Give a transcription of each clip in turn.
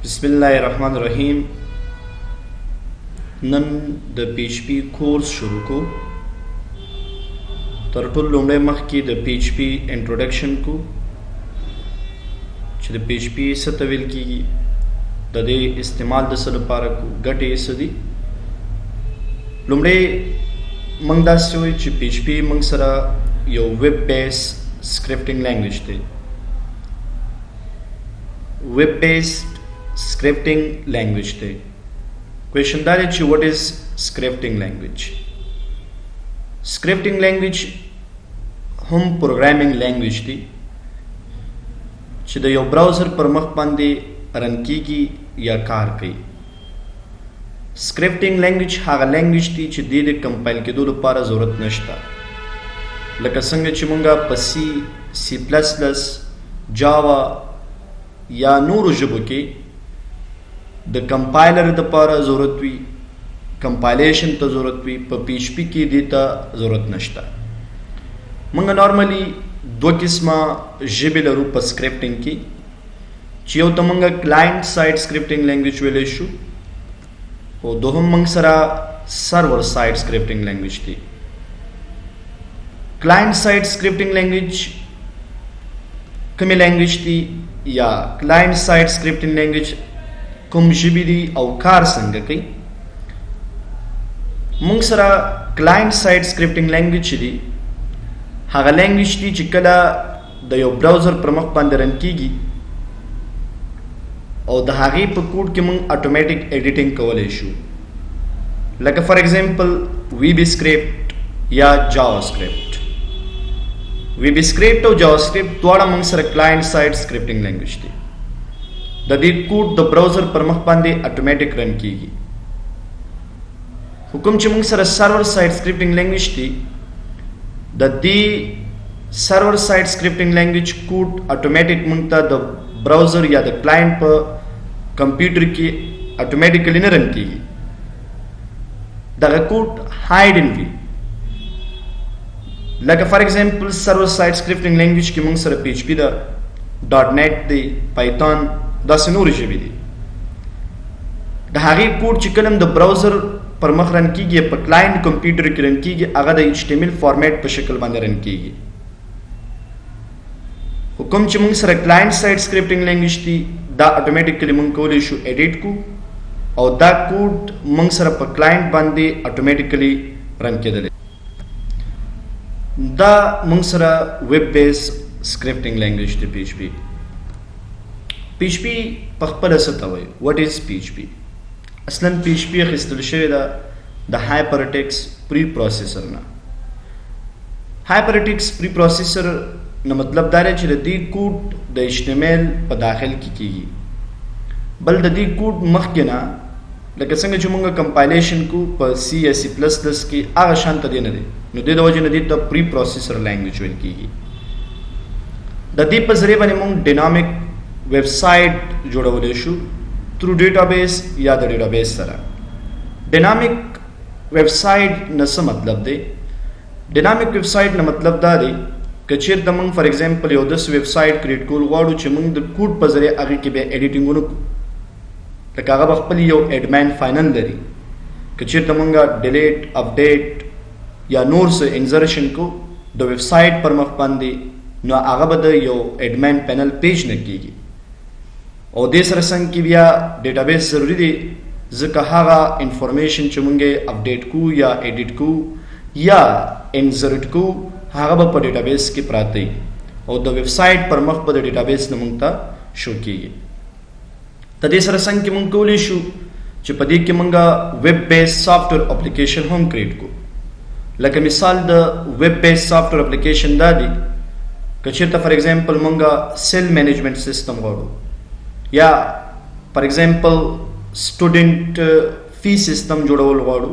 بسم الله الرحمن الرحیم. نن د پی ایچ پی کورس شروع کو. تر ټولو لومړی مخکې د پی ایچ پی انټروډکشن کو چې د پی ایچ پی څه ته ویل کیږي، د دې استعمال د څه لپاره کو، ګټې یې څه دي. لومړی موږ داسې وایو چې پی ایچ پی موږ سره یو ویب بیس سکرپټینګ لینګویج دی. ویب بیسډ scripting language دی. کوېشن دا دی چې what is scripting language. scripting language هم پروګرامینګ لینګویج دی چې د یو براوزر پر مخ باندې رن کیږي یا کار کوي. scripting language هغه لینګویج دی چې د کمپایل کېدو لپاره ضرورت نشته، لکه څنګه چې مونږه په سی پلس پلس، جاوا یا نورو ژبو کې د کمپایلر د پاره ضرورت وي، کمپایلیشن ته ضرورت وي. په پی ایچ پی کې دې ته ضرورت نشته. موږ نارملی دوه قسمه ژبې لرو په سکرپټینګ کې، چې یو ته موږ کلاینټ سایډ سکرپټینګ لینګویج ویلی شو، او دوهم موږ سره سرور سایډ سکرپټینګ لینګویج دی. کلاینټ سایډ سکرپټینګ لینګویج کومې لینګویج دی یا کلاینټ سایډ سکرپټینګ لینګویج کوم ژبې دي او کار څنګه کوي. موږ سره کلاینټ سایډ سکرپټینګ لینګویج دی هغه لینګویج دی چې کله د یو براوزر پر مخ باندې رن کیږي او د هغې په کوډ کې موږ اټومیټیک ایډیټینګ کولی شو، لکه فار ایگزامپل ویب سکرپټ یا جاوا سکرپټ. ویب سکرپټ او جاوا سکرپټ دواړه موږ سره کلاینټ سایډ سکرپټینګ لینګویج دی. د دې کوډ د براوزر پر مخ باندې اټومیټیک رن کیږي. حکم چې موږ سره سرور سایډ سکرپټینګ لینګویج دی، د دې سرور سایډ سکرپټینګ لینګویج کوډ اټومیټیک موږ ته د براوزر یا د کلاینټ په کمپیوټر کې اټومیټیکلی نه رن کیږي. دغه کوډ هایډن وي، لکه فار ایگزامپل سرور سایډ سکرپټینګ لینګویج کې موږ سره پی ایچ پی ده، ډاټ نیټ دی، پایتون، داسې نورې ژبې دي. د هغې کوډ چې کله د براوزر پر مخ رن کیږي په کلاینټ کمپیوټر کې رن کیږي، هغه د ایچ ټي ایم ایل فارمیټ په شکل باندې رن کیږي. حکم چې موږ سره کلاینټ سایډ سکرپټینګ لینګویج دی، دا اټومیټیکلی موږ کولی شو ایډیټ کو او دا کوډ موږ سره په کلاینټ باندې اټومیټیکلی رن کېدلی. دا موږ سره ویب بیس سکرپټینګ لینګویج دی پی ایچ پی. پی ایچ پی په خپله څه ته وایي؟ واټ از پی ایچ پی؟ اصلا پی ایچ پی اخیستل شوې ده د هایپرټیکس پری پروسیسر نه. هایپرټیکس پری پروسیسر نه مطلب دا دی چې د دې کوډ د ایچ ټي ایم ایل په داخل کې کیږي، بل د دې کوډ مخکې نه، لکه څنګه چې موږ کمپایلیشن کو په سی یا سی پلس پلس کې، هغه شان ته دی نه دی. نو دې د وجې نه دې ته پری پروسیسر لینګویج ویل کیږي. د دې په ذریعه باندې موږ ډینامیک ویب سایټ جوړولی شو تھرو ډیټابیس یا د ډیټابیس سره. ډینامیک ویب سایټ نه څه مطلب دی؟ ډینامیک ویب سایټ نه مطلب دا دی که چېرته موږ فار ایگزامپل یو داسې ویب سایټ کریټ کول غواړو چې موږ د کوډ په ذریعه هغې کې بیا ایډیټینګ ونه کړو، لکه هغه به خپل یو ایډمین فاینل لري. که چېرته موږ ډیلیټ، اپډیټ یا نور څه انزرشن کو د ویب سایټ پر مخ باندې، نو هغه به د یو ایډمین پینل پیج نه کیږي. او دې سره څنګه کې بیا ډیټابیس ضروري دی، ځکه هغه انفارمیشن چې موږ یې اپډیټ کو یا ایډیټ کو یا انزرټ کو، هغه به په ډیټابیس کې پراته وي او د ویب سایټ پر مخ به د ډیټابیس نه موږ ته شو کیږي. د دې سره څنګه کې موږ کولی شو چې په دې کې موږ ویب بیس سافټویر اپلیکیشن هم کریټ کو. لکه مثال د ویب بیس سافټویر اپلیکیشن دا دی که چېرته فار ایگزامپل موږ سیل مینجمنټ سیسټم غواړو، یا فار ایگزامپل سټوډنټ فی سیسټم جوړول غواړو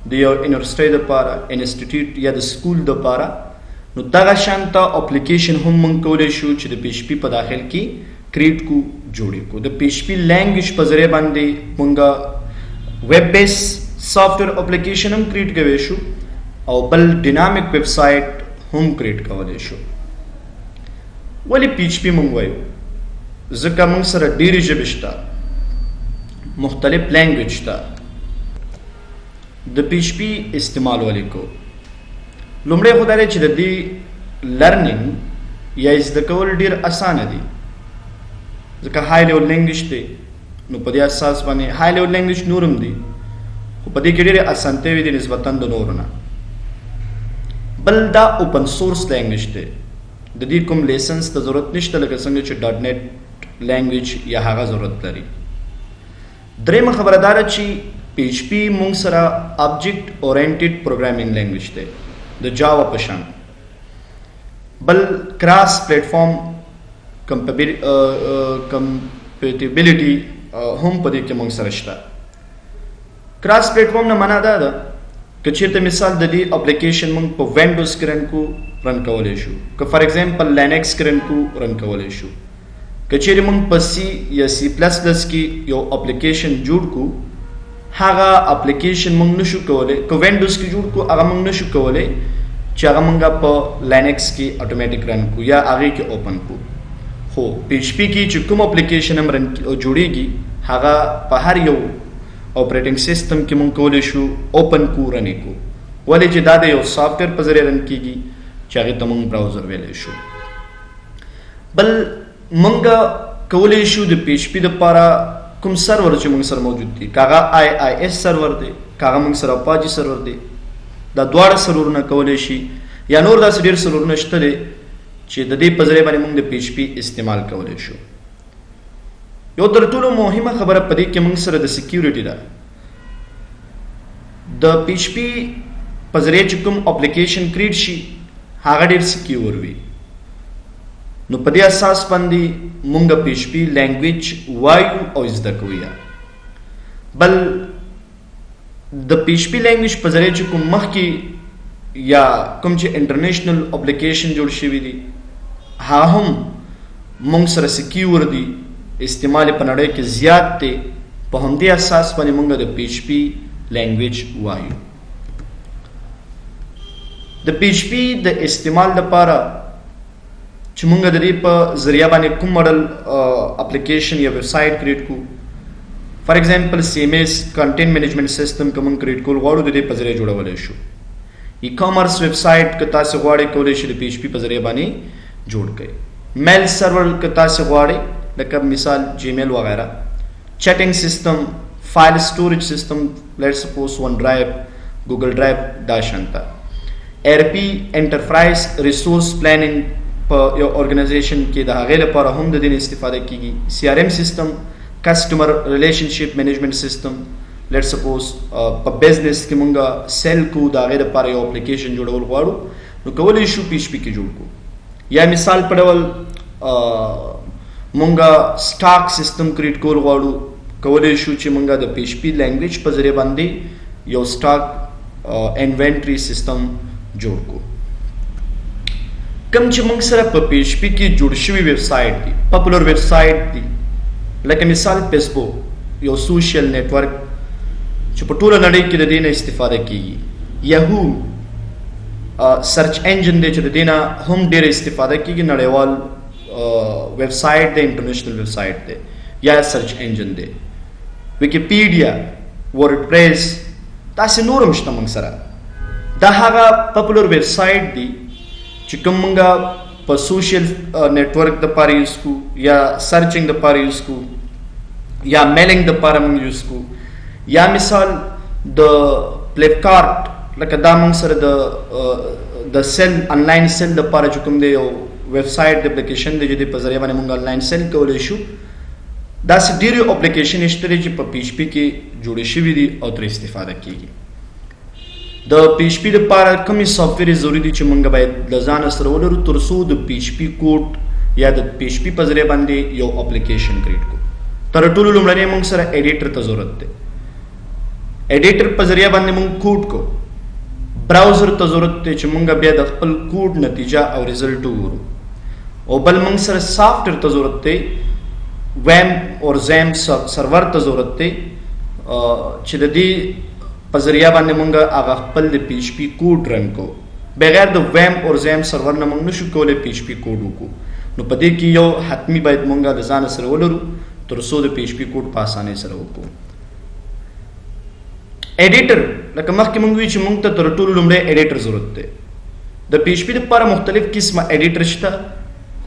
د یو یونیورسټۍ دپاره، انسټیټیوټ یا د سکول دپاره، نو دغه شانته اپلیکیشن هم موږ کولی شو چې د پی ایچ پی په داخل کې کریټ کو، جوړې کو. د پی ایچ پی لینګویج په ذریعه باندې موږ ویب بیس سافټویر اپلیکیشن هم کریټ کولی شو او بل ډینامیک ویب سایټ هم کریټ کولی شو. ولې پی ایچ پی موږ وایو؟ ځکه موږ سره ډېرې ژبې شته، مختلف لینګویج ته د PHP استعمال ولیکو. لومړی خو دا دی چې د دې لرنینګ یا زده کول ډېر اسانه دي ځکه های لیول لینګویج دی، نو په دې اساس باندې های لیول لینګویج نورم دی خو په دې کې ډېرې اسانتیاوې دي نسبتاً د نورو نه. بل دا اوپن سورس لینګویج دی، د دې کوم لیسنس ته ضرورت نشته لکه څنګه چې ډاټ نیټ لینګویج یا هغه ضرورت لري. درېیمه خبره دا ده چې PHP مونږ سره آبجیکټ اورینټډ پروګرامینګ لینګویج دی د جاوا په شان. بل کراس پلیټفارم کمپیټیبلټي هم په دې کې مونږ سره شته. کراس پلیټفارم نه معنا دا ده که چېرته مثال د دې اپلیکیشن مونږ په وینډوز کې رن کولی شو، که فار ایگزامپل لینکس کې رن کولی شو، که چېرې مونږ په C یا C++ کې یو اپلیکیشن جوړ کو، هغه اپلیکیشن مونږ نشو کولی، که وینډوز کې جوړ کو هغه مونږ نشو کولی چې هغه مونږ په لینکس کې اتوماتیک رن کو یا هغې کې اوپن کو. خو PHP کې چې کوم اپلیکیشن هم جوړیږي هغه په هر یو اپریټنګ سیستم کې مونږ کولی شو اوپن کو رنې کو، ولې چې دا د یو سافټویر په ذریعه رن کېږي چې هغې ته مونږ براوزر ویلی شو. بل مونږ کولی شو د PHP دپاره کوم سرور چې مونږ سره موجود دي، که هغه IIS سرور دی، که هغه مونږ سره اپاچي سرور دی، دا دواړه سرورونه کولی شي یا نور داسې ډېر سرورونه شته دی چې د دې په ذریعه باندې مونږ د PHP استعمال کولی شو. یو تر ټولو مهمه خبره په دې کې مونږ سره د سکیورټي ده. د PHP په ذریعه چې کوم اپلیکیشن کریټ شي هغه ډېر سکیور وي، نو په دې اساس باندې مونږ PHP لینګویج وایو او زده کوو. بل د PHP لینګویج په ذریعه چې کوم مخکې یا کوم چې انټرنیشنل اپلیکیشن جوړ شوي دي هغه هم مونږ سره سکیور دي، استعمال په نړۍ کې زیات دی، په همدې اساس باندې مونږ د PHP لینګویج وایو. د PHP د استعمال لپاره چې مونږ د دې په ذریعه باندې کوم ماډل اپلیکیشن یا ویب سایټ کریټ کو، فار ایگزامپل CMS کنټینټ منیجمنٹ سیستم که مونږ کریټ کول غواړو د دې په ذریعه جوړولی شو. ای کامرس ویب سایټ که تاسې غواړئ کولی شئ د PHP په ذریعه باندې جوړ کړئ. میل سرور که تاسې غواړئ لکه مثال جیمیل وغیرہ. چیټینګ سیستم، فایل سټوریج سیستم، لیټ سپوز ون ډرایو، ګوګل ډرایو، دا شانته. ERP انټرپرایز ریسورس پلانینګ په یو ارګنایزیشن کې د هغې لپاره هم د دې نه استفاده کیږي. CRM سیستم، کسټمر ریلیشنشپ مینجمنټ سیستم، لیټ سپوز په بزنس کې مونږ سیل کو د هغې لپاره یو اپلیکیشن جوړول غواړو نو کولی شو PHP کې جوړ کو. یا مثال په ډول مونږ سټاک سیستم کریټ کول غواړو، کولی شو چې مونږ د PHP لینګویج په ذریعه باندې یو سټاک انوینټري سیستم جوړ کو. کوم چې مونږ سره په PHP کې جوړ شوي ویب سایټ دي، پاپولر ویب سایټ دي، لکه مثال فیسبوک یو سوشل نیټورک چې په ټوله نړۍ کې د دې نه استفاده کیږي. یهو سرچ انجن دی چې د دې نه هم ډېره استفاده کیږي، نړیوال ویب سایټ دی، انټرنیشنل ویب سایټ دی یا سرچ انجن دی. ویکیپیډیا، ورډ پریس، داسې نور هم شته مونږ سره. دا هغه پاپولر ویب سایټ دي چې کوم مونږ په سوشل نیټورک دپاره یوز کو یا سرچنګ دپاره یوز کو یا میلنګ دپاره مونږ یوز کو. یا مثال د فلپکارټ لکه دا مونږ سره د سیل انلاین سیل دپاره چې کوم دی یو ویب سایټ د اپلیکیشن دی چې د په ذریعه باندې مونږ انلاین سیل کولی شو. داسې ډېرې اپلیکیشنې شته دي چې په PHP کې جوړې شوي دي او ترې استفاده کیږي. د PHP لپاره کومې سافټویر ضروري دي چې مونږ باید له ځانه سره ولرو تر څو د PHP کوډ یا د PHP په ذریعه باندې یو اپلیکیشن کریټ کړو. تر ټولو لومړنی مونږ سره ایډیټر ته ضرورت دی. ایډیټر په ذریعه باندې مونږ کوډ کو. براوزر ته ضرورت دی چې مونږ بیا د خپل کوډ نتیجه او ریزلټ وګورو. او بل مونږ سره سافټویر ته ضرورت دی، ویم اور زیم سرور ته ضرورت دی چې د دې په ذریعه باندې مونږ هغه خپل د PHP کوډ رن کو. بغیر د ویم اور زیم سرور نه مونږ نشو کولی PHP کوډ وکړو. نو په دې کې یو حتمی باید مونږ د ځان سره ولرو تر څو د PHP کوډ په اسانۍ سره وکړو. ایډیټر لکه مخکې مونږ وی چې مونږ ته تر ټولو لومړی ایډیټر ضرورت دی. د پی ایچ پی لپاره مختلف قسمه ایډیټر شته.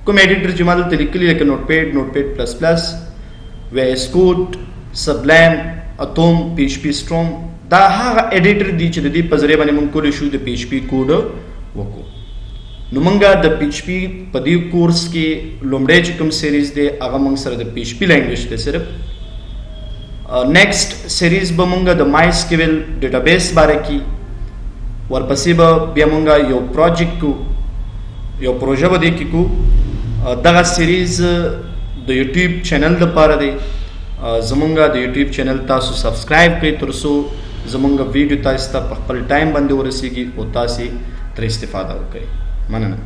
کوم ایډیټر چې ما دلته لیکلي لکه نوټ پیډ، نوټ پیډ پلس پلس، وی ایس کوډ، سبلایم، اتوم، پی ایچ پی سټروم، دا هغه ایډیټر دي چې د دې په ذریعه باندې مونږ کولی شو د پی ایچ پی کوډ وکړو. نو مونږه د پی ایچ پی په دې کورس کې لومړی چې کوم سیریز دی هغه مونږ سره د پی ایچ پی لینګویج دی صرف. نیکسٹ سیریز به مونږه د مای سکیول ډیټابیس باره کې، ورپسې به بیا مونږه یو پروجیکټ کو، یو پروژه به دې کې کو. دغه سیریز د یوټیوب چینل لپاره دی. زمونږه د یوټیوب چینل تاسو سبسکرایب کړئ تر څو زمونږه ویډیو تاسو ته په خپل ټایم باندې ورسیږي او تاسو ترې استفاده وکړئ. مننه.